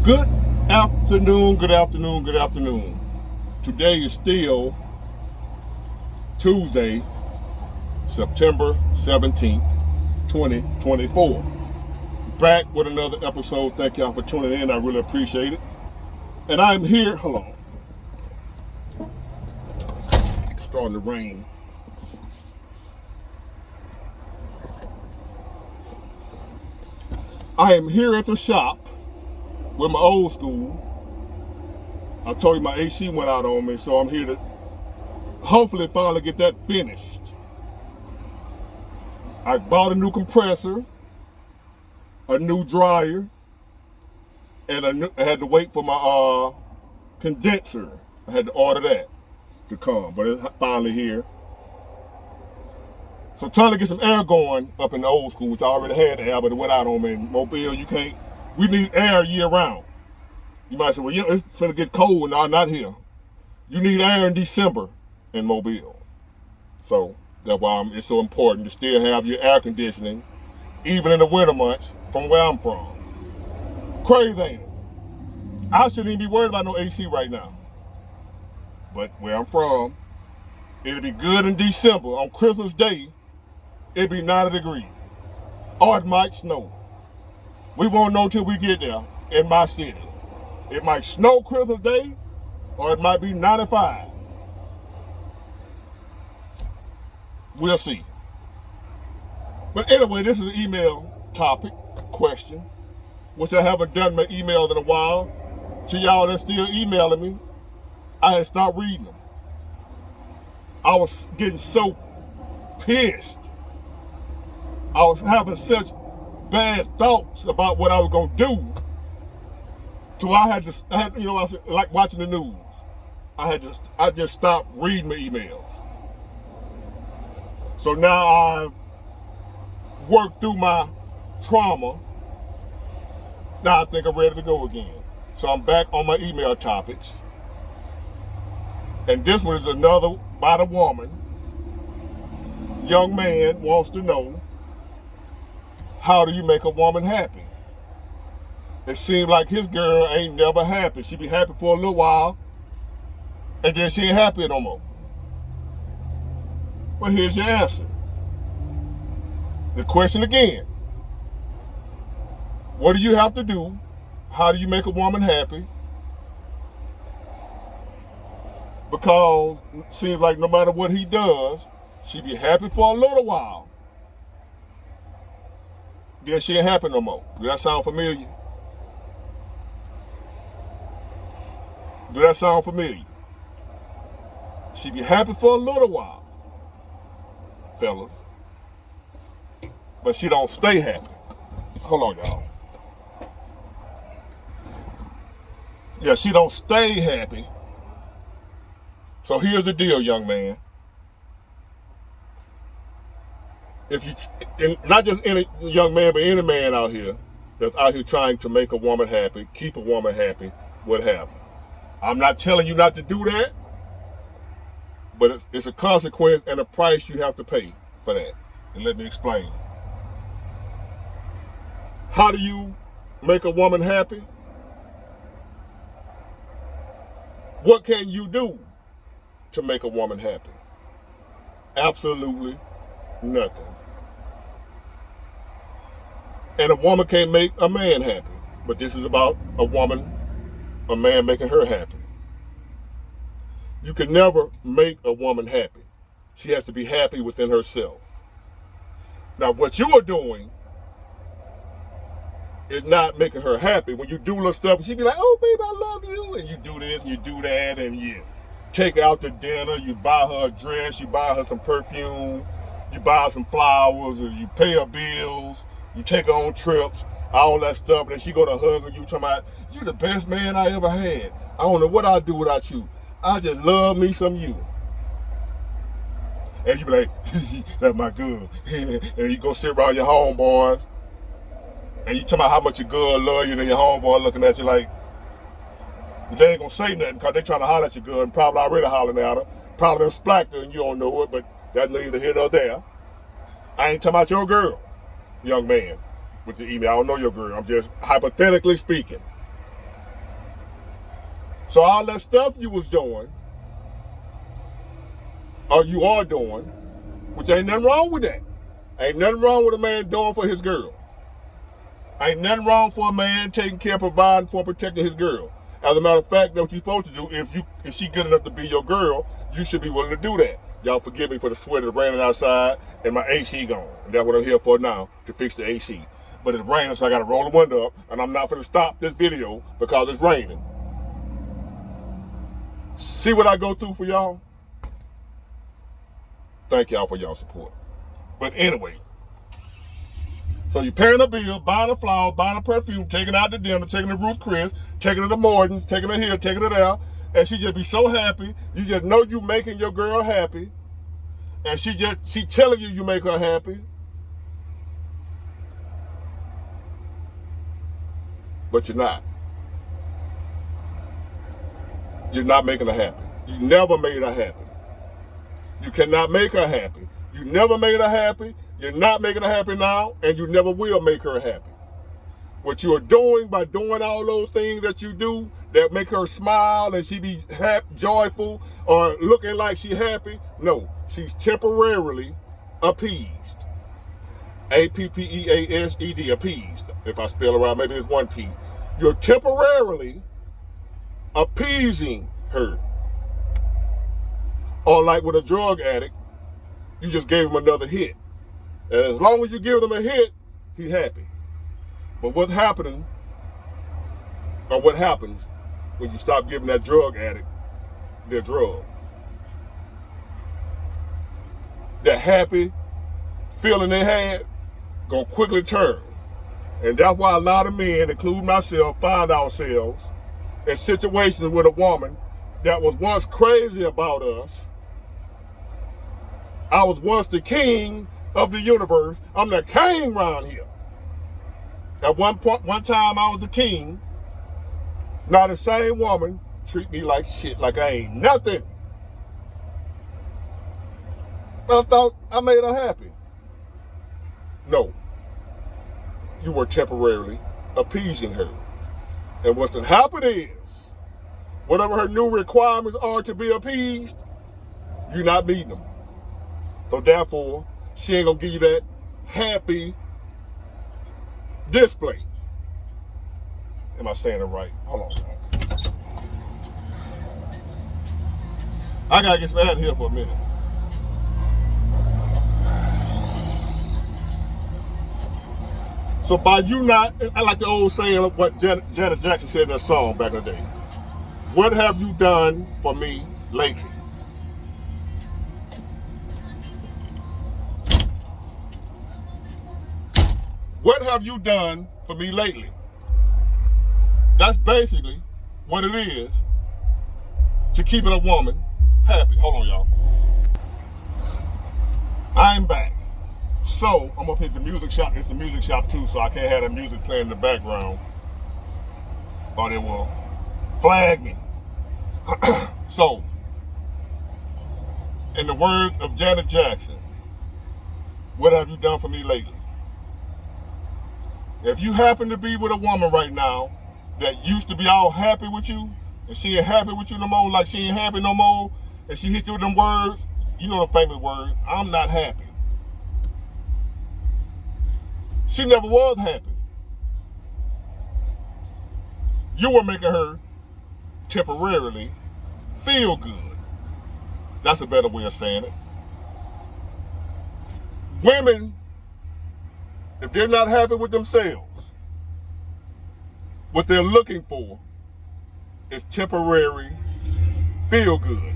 Good afternoon, good afternoon, good afternoon. Today is still Tuesday, September 17th, 2024. Back with another episode. Thank y'all for tuning in. I really appreciate it. And I'm here, hold on. It's starting to rain. I am here at the shop with my old school. I told you my AC went out on me, so I'm here to hopefully finally get that finished. I bought a new compressor, a new dryer, and I had to wait for my condenser. I had to order that to come, but it's finally here. So trying to get some air going up in the old school, which I already had air, but it went out on me. In Mobile, you can't. We need air year round. You might say, well, yeah, it's finna get cold. No, not here. You need air in December in Mobile. So that's why it's so important to still have your air conditioning, even in the winter months, from where I'm from. Crazy, ain't it? I shouldn't even be worried about no AC right now. But where I'm from, it'll be good in December. On Christmas Day, it'll be 90 degrees. Or it might snow. We won't know till we get there in my city. It might snow Christmas Day, or it might be 95. We'll see. But anyway, this is an email topic, question, which I haven't done my emails in a while. To y'all that's still emailing me, I had stopped reading them. I was getting so pissed. I was having such bad thoughts about what I was gonna do. So I had, like watching the news. I just stopped reading my emails. So now I've worked through my trauma. Now I think I'm ready to go again. So I'm back on my email topics. And this one is another by the woman. Young man wants to know, how do you make a woman happy? It seems like his girl ain't never happy. She be happy for a little while, and then she ain't happy no more. Well, here's your answer. The question again. What do you have to do? How do you make a woman happy? Because it seems like no matter what he does, she be happy for a little while. Then she ain't happy no more. Does that sound familiar? Does that sound familiar? She be happy for a little while, fellas. But she don't stay happy. Hold on, y'all. Yeah, she don't stay happy. So here's the deal, young man. If you, and not just any young man, but any man out here that's out here trying to make a woman happy, keep a woman happy, what have you. I'm not telling you not to do that, but it's a consequence and a price you have to pay for that. And let me explain. How do you make a woman happy? What can you do to make a woman happy? Absolutely nothing. And a woman can't make a man happy. But this is about a man making her happy. You can never make a woman happy. She has to be happy within herself. Now, what you are doing is not making her happy. When you do little stuff, she be like, oh, baby, I love you. And you do this and you do that, and you take her out to dinner, you buy her a dress, you buy her some perfume, you buy her some flowers, or you pay her bills, you take her on trips, all that stuff, and then she go to hug her, you talking about, you the best man I ever had. I don't know what I'd do without you. I just love me some you. And you be like, that's my girl. And you go sit around your homeboys, and you talking about how much your girl love you, and your homeboy looking at you like, they ain't gonna say nothing because they trying to holler at your girl and probably already hollering at her. Probably done splacked her and you don't know it, but that's neither here nor there. I ain't talking about your girl, young man, with the email. I don't know your girl. I'm just hypothetically speaking. So all that stuff you was doing, or you are doing, which ain't nothing wrong with that. Ain't nothing wrong with a man doing for his girl. Ain't nothing wrong for a man taking care, providing for, protecting his girl. As a matter of fact, that's what you're supposed to do. If she's good enough to be your girl, you should be willing to do that. Y'all forgive me for the sweat that's raining outside and my AC gone. And that's what I'm here for now, to fix the AC. But it's raining, so I got to roll the window up, and I'm not going to stop this video because it's raining. See what I go through for y'all? Thank y'all for y'all support. But anyway, so you're paying a bill, buying a flower, buying a perfume, taking her out to dinner, taking her to Ruth Chris, taking her to Morton's, taking her here, taking her there, and she just be so happy. You just know you making your girl happy, and she telling you make her happy, but you're not. You're not making her happy. You never made her happy. You cannot make her happy. You never made her happy. You're not making her happy now, and you never will make her happy. What you are doing by doing all those things that you do that make her smile and she be happy, joyful, or looking like she happy, no, she's temporarily appeased. A-P-P-E-A-S-E-D, appeased. If I spell it right, maybe it's one P. You're temporarily appeasing her. Or like with a drug addict, you just gave him another hit. And as long as you give them a hit, he's happy. But what's happening, or what happens when you stop giving that drug addict their drug? That happy feeling they had gonna quickly turn. And that's why a lot of men, including myself, find ourselves in situations with a woman that was once crazy about us. I was once the king of the universe. I'm the king around here. At one time I was the king. Now the same woman treat me like shit, like I ain't nothing. But I thought I made her happy. No. You were temporarily appeasing her. And what's going to happen is, whatever her new requirements are to be appeased, you're not meeting them. So therefore, she ain't going to give you that happy display. Am I saying it right? Hold on. I got to get some out of here for a minute. So by you not, I like the old saying of what Janet Jackson said in her song back in the day. What have you done for me lately? What have you done for me lately? That's basically what it is to keeping a woman happy. Hold on, y'all. I'm back. So, I'm going to pick the music shop. It's the music shop, too, so I can't have the music playing in the background, or they will flag me. So, in the words of Janet Jackson, what have you done for me lately? If you happen to be with a woman right now that used to be all happy with you, and she ain't happy with you no more, like she ain't happy no more, and she hit you with them words, you know the famous words, I'm not happy. She never was happy. You were making her temporarily feel good. That's a better way of saying it. Women, if they're not happy with themselves, what they're looking for is temporary feel good.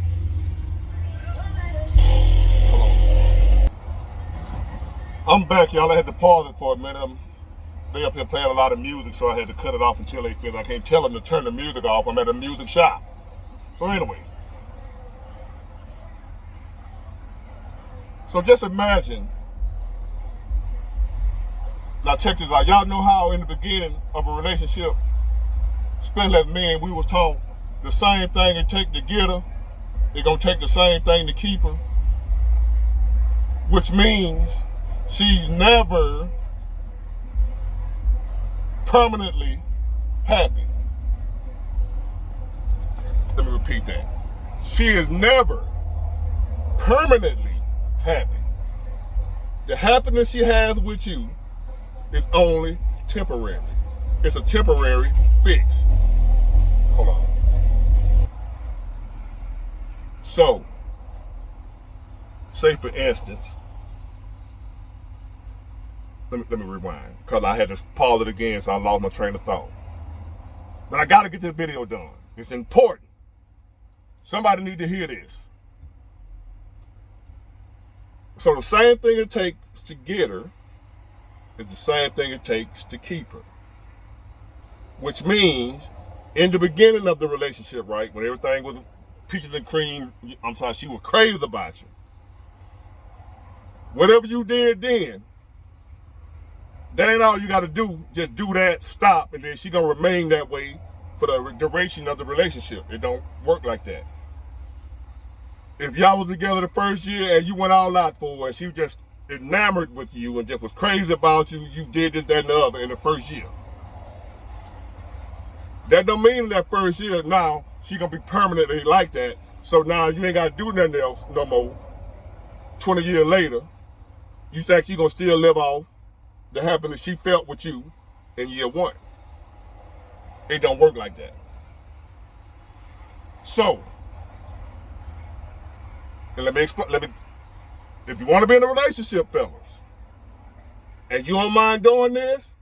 I'm back, y'all. I had to pause it for a minute. They up here playing a lot of music, so I had to cut it off until they finish. I can't tell them to turn the music off. I'm at a music shop. So anyway. So just imagine. Now check this out. Y'all know how in the beginning of a relationship, especially as men, we was taught the same thing it take to get her, it's gonna take the same thing to keep her. Which means she's never permanently happy. Let me repeat that. She is never permanently happy. The happiness she has with you is only temporary. It's a temporary fix. Hold on. So, say for instance, let me rewind, because I had to pause it again, so I lost my train of thought. But I got to get this video done. It's important. Somebody need to hear this. So the same thing it takes to get her is the same thing it takes to keep her. Which means, in the beginning of the relationship, right, when everything was peaches and cream, she was crazy about you. Whatever you did then, that ain't all you got to do. Just do that, stop, and then she going to remain that way for the duration of the relationship. It don't work like that. If y'all was together the first year and you went all out for her, and she was just enamored with you and just was crazy about you, you did this, that, and the other in the first year. That don't mean in that first year now she gonna be permanently like that. So now you ain't gotta do nothing else no more. 20 years later, you think she gonna still live off the happiness she felt with you in year one. It don't work like that. So, and let me explain. If you want to be in a relationship, fellas, and you don't mind doing this,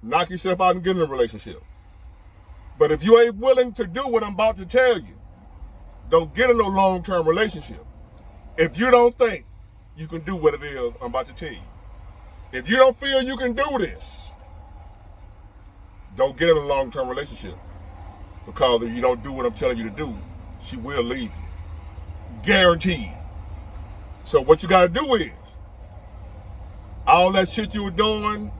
knock yourself out and get in a relationship. But if you ain't willing to do what I'm about to tell you, don't get in no long-term relationship. If you don't think you can do what it is I'm about to tell you, if you don't feel you can do this, don't get in a long-term relationship. Because if you don't do what I'm telling you to do, she will leave you. Guaranteed. So what you gotta do is, all that shit you were doing,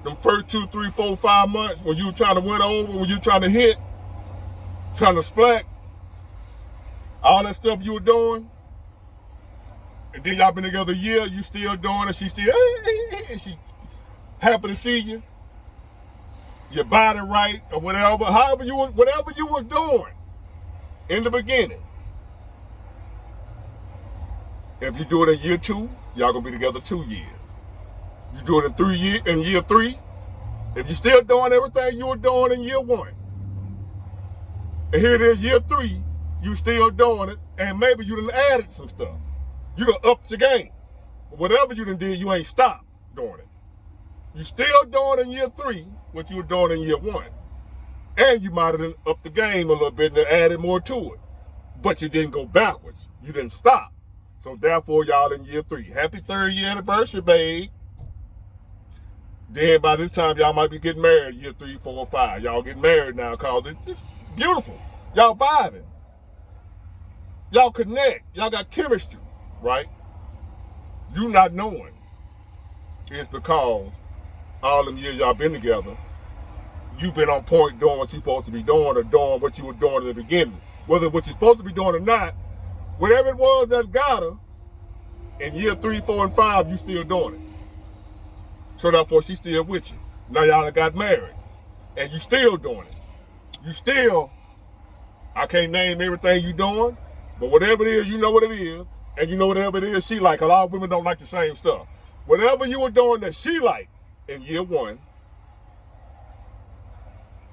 them first 2, 3, 4, 5 months, when you were trying to win over, when you were trying to hit, trying to splat, all that stuff you were doing, and then y'all been together a year, you still doing it, she still, and she happy to see you, your body right, or whatever, whatever you were doing in the beginning. If you do it in year 2, y'all gonna be together 2 years. You do it in year 3, if you're still doing everything you were doing in year 1, and here it is year 3, you still doing it, and maybe you done added some stuff. You done upped your game. But whatever you done did, you ain't stopped doing it. You still doing in year 3 what you were doing in year 1. And you might have done upped the game a little bit and added more to it. But you didn't go backwards. You didn't stop. So therefore, y'all in year 3. Happy 3rd year anniversary, babe. Then by this time, y'all might be getting married year 3, 4, 5. Y'all getting married now because it's beautiful. Y'all vibing. Y'all connect. Y'all got chemistry, right? You not knowing. It's because all them years y'all been together, you been on point doing what you're supposed to be doing or doing what you were doing in the beginning. Whether what you're supposed to be doing or not, whatever it was that got her, in year 3, 4, and 5, you still doing it. So therefore, she's still with you. Now y'all done got married, and you still doing it. You still, I can't name everything you doing, but whatever it is, you know what it is, and you know whatever it is she like. A lot of women don't like the same stuff. Whatever you were doing that she liked in year 1,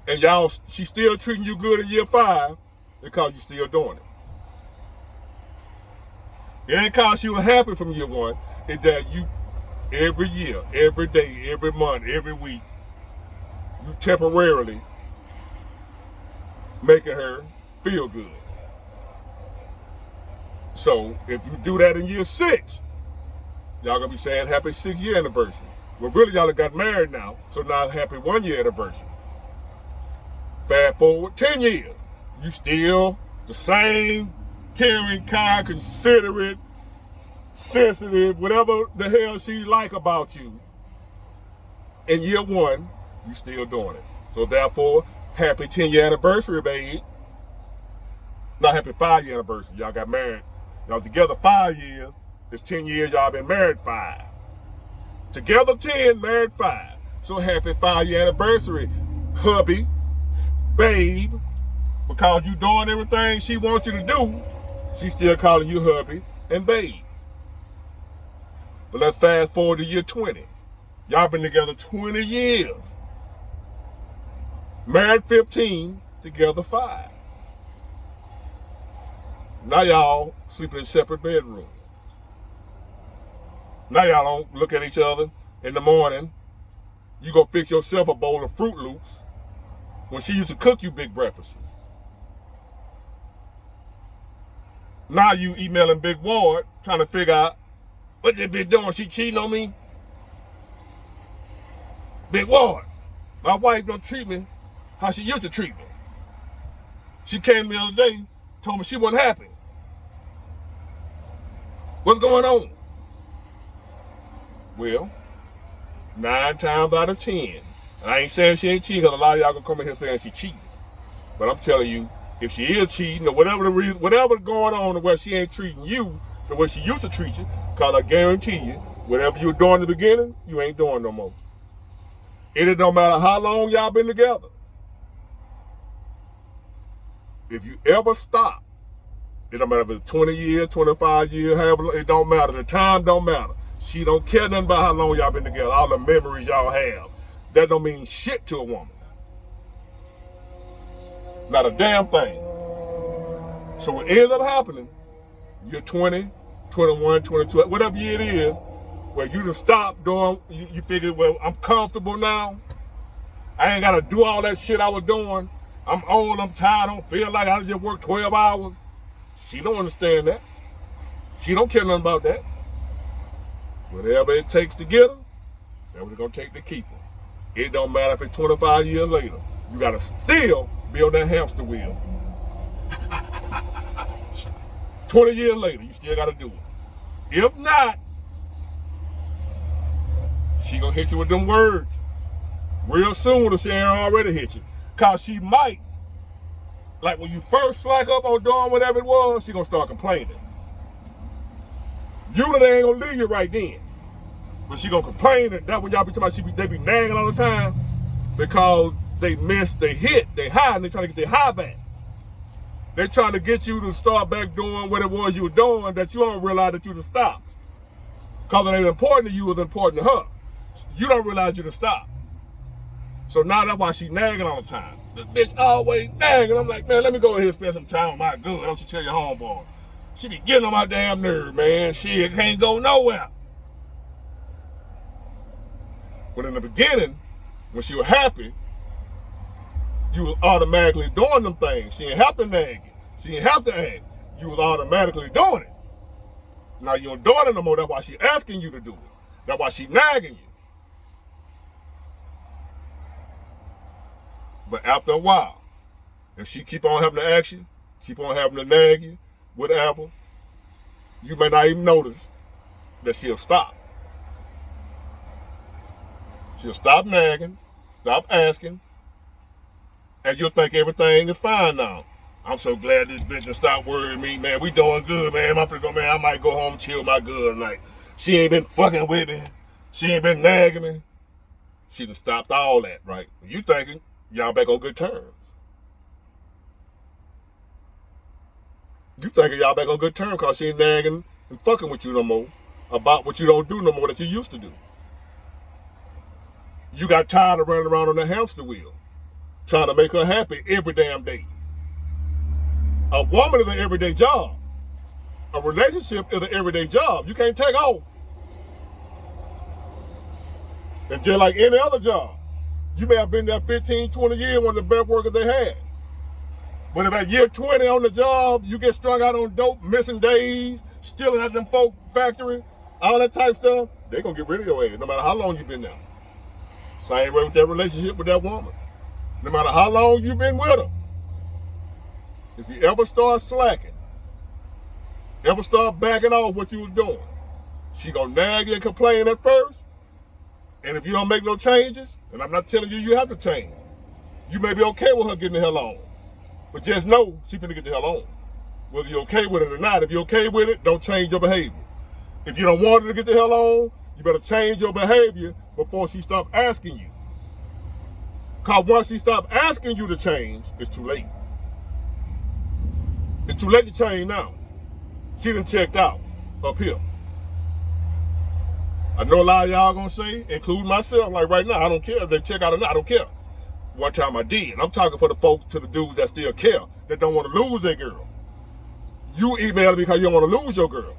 and y'all, she's still treating you good in year 5, because you still doing it. It ain't because she was happy from year 1. It's that you, every year, every day, every month, every week, you temporarily making her feel good. So if you do that in year 6, y'all gonna be saying happy 6-year anniversary. Well, really, y'all got married now, so now happy 1-year anniversary. Fast forward 10 years, you still the same caring, kind, considerate, sensitive, whatever the hell she like about you. In year 1, you still doing it. So therefore, happy 10-year anniversary, babe. Not happy 5-year anniversary. Y'all got married. Y'all together 5 years. It's 10 years y'all been married 5. Together 10, married 5. So happy 5-year anniversary, hubby, babe, because you doing everything she wants you to do, she's still calling you hubby and babe. But let's fast forward to year 20. Y'all been together 20 years. Married 15, together 5. Now y'all sleeping in separate bedrooms. Now y'all don't look at each other in the morning. You go fix yourself a bowl of Fruit Loops when she used to cook you big breakfasts. Now you emailing Big Ward trying to figure out what this bitch doing. She cheating on me? Big Ward, my wife don't treat me how she used to treat me. She came the other day, told me she wasn't happy. What's going on? Well, 9 times out of 10, and I ain't saying she ain't cheating, because a lot of y'all gonna come in here saying she cheating. But I'm telling you, if she is cheating, or whatever the reason, whatever's going on, where she ain't treating you the way she used to treat you, because I guarantee you, whatever you were doing in the beginning, you ain't doing no more. It don't matter how long y'all been together. If you ever stop, it don't matter if it's 20 years, 25 years, however, it don't matter. The time don't matter. She don't care nothing about how long y'all been together, all the memories y'all have. That don't mean shit to a woman. Not a damn thing. So what ends up happening, you're 20, 21, 22, whatever year it is, where you just stop doing, you figure, well, I'm comfortable now. I ain't got to do all that shit I was doing. I'm old, I'm tired, I don't feel like I just work 12 hours. She don't understand that. She don't care nothing about that. Whatever it takes to get her, that's what it's going to take to keep her. It don't matter if it's 25 years later. You got to still be on that hamster wheel. 20 years later, you still got to do it. If not, she going to hit you with them words real soon if she ain't already hit you. Because she might, like when you first slack up on doing whatever it was, she going to start complaining. Usually they ain't going to leave you right then. But she going to complain that when y'all be talking about, they be nagging all the time because they missed, they hit, they high, and they trying to get their high back. They trying to get you to start back doing what it was you were doing that you don't realize that you done stopped. Because it ain't important to you, it's important to her. You don't realize you done stopped. So now that's why she nagging all the time. This bitch always nagging. I'm like, man, let me go ahead and spend some time with my good. Don't you tell your homeboy. She be getting on my damn nerve, man. She can't go nowhere. When in the beginning, when she was happy, you was automatically doing them things. She didn't have to nag you. She didn't have to ask. You was automatically doing it. Now you don't do it no more. That's why she asking you to do it. That's why she nagging you. But after a while, if she keep on having to ask you, keep on having to nag you, whatever, you may not even notice that she'll stop. She'll stop nagging, stop asking, and you'll think everything is fine now. I'm so glad this bitch done stopped worrying me, man. We doing good, man. I'm finna go, man. I might go home and chill my good tonight. She ain't been fucking with me. She ain't been nagging me. She done stopped all that, right? You thinking y'all back on good terms. You thinking y'all back on good terms because she ain't nagging and fucking with you no more about what you don't do no more that you used to do. You got tired of running around on the hamster wheel, trying to make her happy every damn day. A woman is an everyday job. A relationship is an everyday job. You can't take off. And just like any other job, you may have been there 15, 20 years, one of the best workers they had. But if at year 20 on the job, you get strung out on dope, missing days, stealing at them folk factory, all that type of stuff, they're going to get rid of your ass, no matter how long you've been there. Same way with that relationship with that woman. No matter how long you've been with her, if you ever start slacking, ever start backing off what you was doing, she gonna nag you and complain at first, and if you don't make no changes, and I'm not telling you you have to change, you may be okay with her getting the hell on, but just know she finna get the hell on. Whether you're okay with it or not, if you're okay with it, don't change your behavior. If you don't want her to get the hell on, you better change your behavior before she stop asking you. Because once she stop asking you to change, it's too late. It's too late to change now. She done checked out up here. I know a lot of y'all gonna say, including myself, like right now, I don't care if they check out or not, I don't care. One time I did. I'm talking for the folks, to the dudes that still care, that don't want to lose their girl. You email me because you don't want to lose your girl.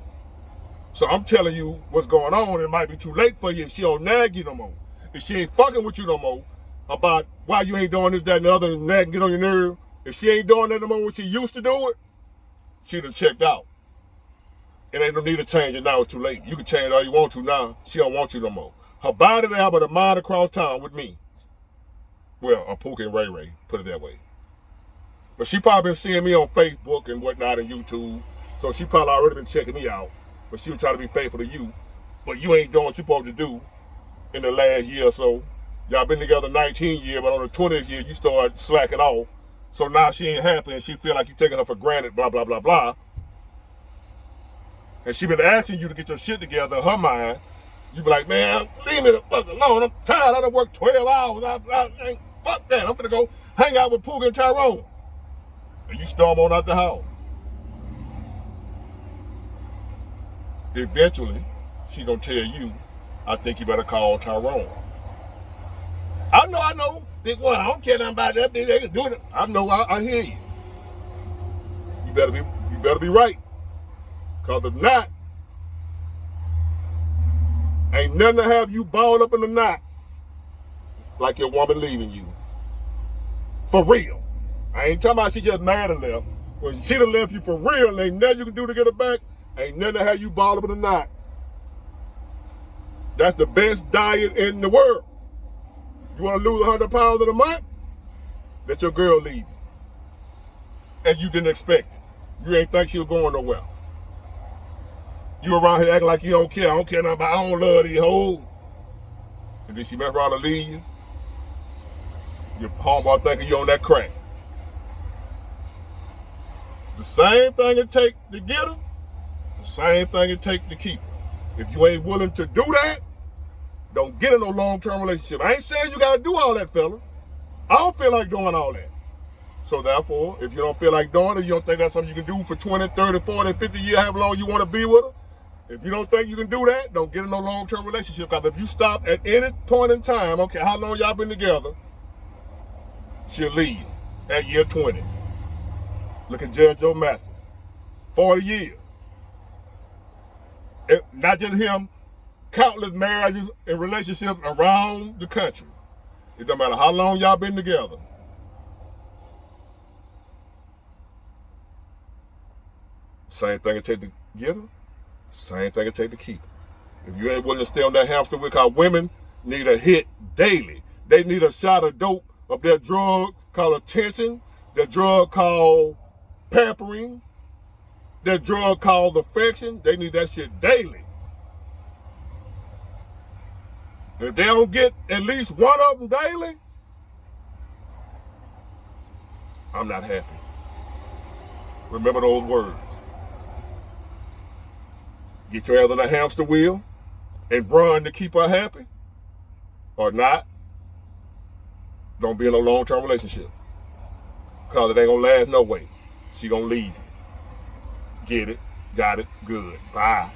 So I'm telling you what's going on. It might be too late for you if she don't nag you no more. If she ain't fucking with you no more about why you ain't doing this, that, and the other, and nag and get on your nerve. If she ain't doing that no more when she used to do it, she done checked out. It ain't no need to change it now. It's too late. You can change all you want to now. She don't want you no more. Her body there, but her mind across town with me. Well, Pookie and Ray Ray, put it that way. But she probably been seeing me on Facebook and whatnot and YouTube. So she probably already been checking me out. But she was trying to be faithful to you. But you ain't doing what you're supposed to do in the last year or so. Y'all been together 19 years, but on the 20th year, you start slacking off. So now she ain't happy and she feel like you taking her for granted, blah, blah, blah, blah. And she been asking you to get your shit together in her mind. You be like, man, leave me the fuck alone. I'm tired. I done worked 12 hours. Fuck that. I'm finna go hang out with Pookie and Tyrone. And you storm on out the house. Eventually, she gonna tell you, I think you better call Tyrone. I know. Big one, I don't care nothing about that. They can do it. I know. I hear you. You better be right. Cause if not, ain't nothing to have you balled up in the knot like your woman leaving you. For real. I ain't talking about she just mad and left. When she done left you for real and ain't nothing you can do to get her back, ain't nothing to have you balled up in the knot. That's the best diet in the world. You want to lose 100 pounds in a month? Let your girl leave you. And you didn't expect it. You ain't think she was going nowhere. You around here acting like you don't care. I don't care nothing about, I don't love these hoes. And then she mess around and leave you. Your homeboy thinking you on that crack. The same thing it take to get her, the same thing it take to keep her. If you ain't willing to do that, don't get in no long-term relationship. I ain't saying you gotta do all that, fella. I don't feel like doing all that. So therefore, if you don't feel like doing it, you don't think that's something you can do for 20, 30, 40, 50 years, however long you want to be with her, if you don't think you can do that, don't get in no long-term relationship. Because if you stop at any point in time, okay, how long y'all been together, she'll leave at year 20. Look at Judge Joe Masters. 40 years. Not just him, countless marriages and relationships around the country. It don't matter how long y'all been together. Same thing it take to get her, same thing it take to keep her. If you ain't willing to stay on that hamster wheel, because women need a hit daily. They need a shot of dope of their drug called attention, their drug called pampering, their drug called affection. They need that shit daily. If they don't get at least one of them daily, I'm not happy. Remember those words. Get your ass on a hamster wheel and run to keep her happy, or not, don't be in a long-term relationship. Because it ain't gonna last no way. She gonna leave you. Get it, got it, good, bye.